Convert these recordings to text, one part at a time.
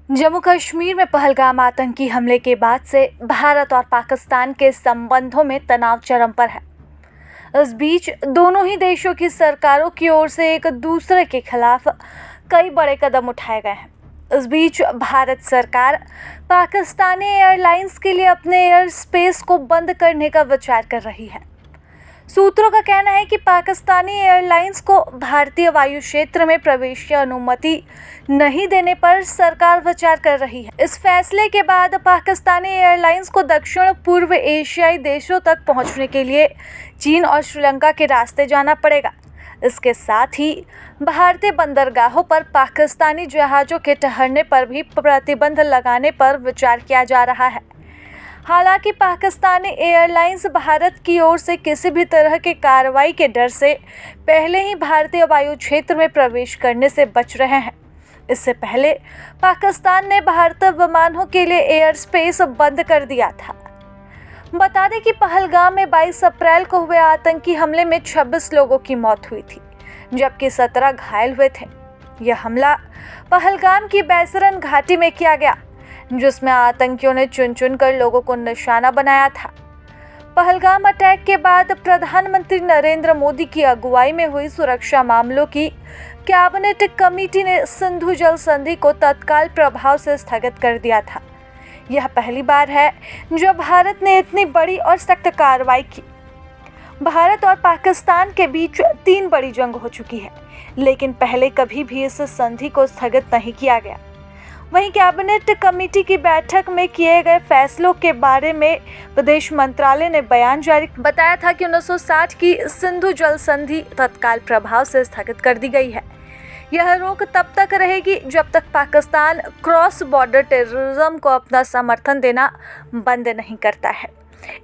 जम्मू कश्मीर में पहलगाम आतंकी हमले के बाद से भारत और पाकिस्तान के संबंधों में तनाव चरम पर है। इस बीच दोनों ही देशों की सरकारों की ओर से एक दूसरे के खिलाफ कई बड़े कदम उठाए गए हैं। इस बीच भारत सरकार पाकिस्तानी एयरलाइंस के लिए अपने एयर स्पेस को बंद करने का विचार कर रही है। सूत्रों का कहना है कि पाकिस्तानी एयरलाइंस को भारतीय वायु क्षेत्र में प्रवेश की अनुमति नहीं देने पर सरकार विचार कर रही है। इस फैसले के बाद पाकिस्तानी एयरलाइंस को दक्षिण पूर्व एशियाई देशों तक पहुंचने के लिए चीन और श्रीलंका के रास्ते जाना पड़ेगा। इसके साथ ही भारतीय बंदरगाहों पर पाकिस्तानी जहाज़ों के ठहरने पर भी प्रतिबंध लगाने पर विचार किया जा रहा है। हालांकि पाकिस्तानी एयरलाइंस भारत की ओर से किसी भी तरह की कार्रवाई के डर से पहले ही भारतीय वायु क्षेत्र में प्रवेश करने से बच रहे हैं। इससे पहले पाकिस्तान ने भारतीय विमानों के लिए एयर स्पेस बंद कर दिया था। बता दें कि पहलगाम में 22 अप्रैल को हुए आतंकी हमले में 26 लोगों की मौत हुई थी, जबकि 17 घायल हुए थे। यह हमला पहलगाम की बैसरन घाटी में किया गया, जिसमें आतंकियों ने चुन चुन कर लोगों को निशाना बनाया था। पहलगाम अटैक के बाद प्रधानमंत्री नरेंद्र मोदी की अगुवाई में हुई सुरक्षा मामलों की कैबिनेट कमेटी ने सिंधु जल संधि को तत्काल प्रभाव से स्थगित कर दिया था। यह पहली बार है जब भारत ने इतनी बड़ी और सख्त कार्रवाई की। भारत और पाकिस्तान के बीच 3 बड़ी जंग हो चुकी है, लेकिन पहले कभी भी इस संधि को स्थगित नहीं किया गया। वहीं कैबिनेट कमेटी की बैठक में किए गए फैसलों के बारे में विदेश मंत्रालय ने बयान जारी बताया था कि 1960 की सिंधु जल संधि तत्काल प्रभाव से स्थगित कर दी गई है। यह रोक तब तक रहेगी जब तक पाकिस्तान क्रॉस बॉर्डर टेररिज्म को अपना समर्थन देना बंद नहीं करता है।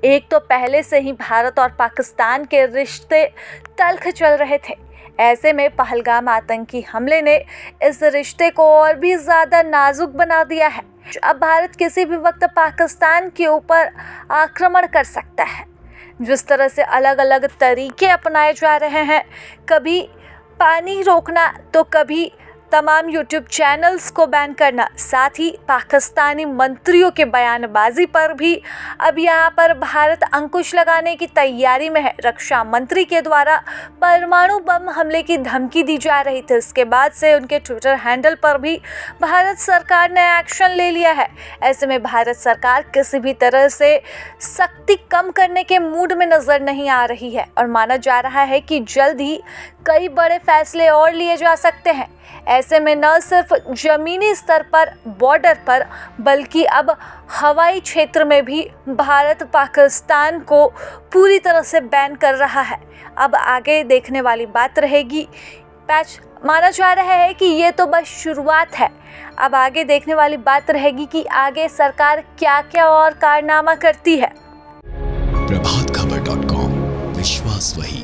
एक तो पहले से ही भारत और पाकिस्तान के रिश्ते तल्ख चल रहे थे। ऐसे में पहलगाम आतंकी हमले ने इस रिश्ते को और भी ज़्यादा नाजुक बना दिया है। अब भारत किसी भी वक्त पाकिस्तान के ऊपर आक्रमण कर सकता है। जिस तरह से अलग अलग तरीके अपनाए जा रहे हैं, कभी पानी रोकना तो कभी तमाम यूट्यूब चैनल्स को बैन करना, साथ ही पाकिस्तानी मंत्रियों के बयानबाजी पर भी अब यहाँ पर भारत अंकुश लगाने की तैयारी में है। रक्षा मंत्री के द्वारा परमाणु बम हमले की धमकी दी जा रही थी। इसके बाद से उनके ट्विटर हैंडल पर भी भारत सरकार ने एक्शन ले लिया है। ऐसे में भारत सरकार किसी भी तरह से सख्ती कम करने के मूड में नजर नहीं आ रही है और माना जा रहा है कि जल्द ही कई बड़े फैसले और लिए जा सकते हैं। ऐसे में न सिर्फ जमीनी स्तर पर बॉर्डर पर, बल्कि अब हवाई क्षेत्र में भी भारत पाकिस्तान को पूरी तरह से बैन कर रहा है। अब आगे देखने वाली बात रहेगी। पैच माना जा रहा है कि ये तो बस शुरुआत है। अब आगे देखने वाली बात रहेगी कि आगे सरकार क्या क्या और कारनामा करती है। प्रभातखबर.com, विश्वास वही।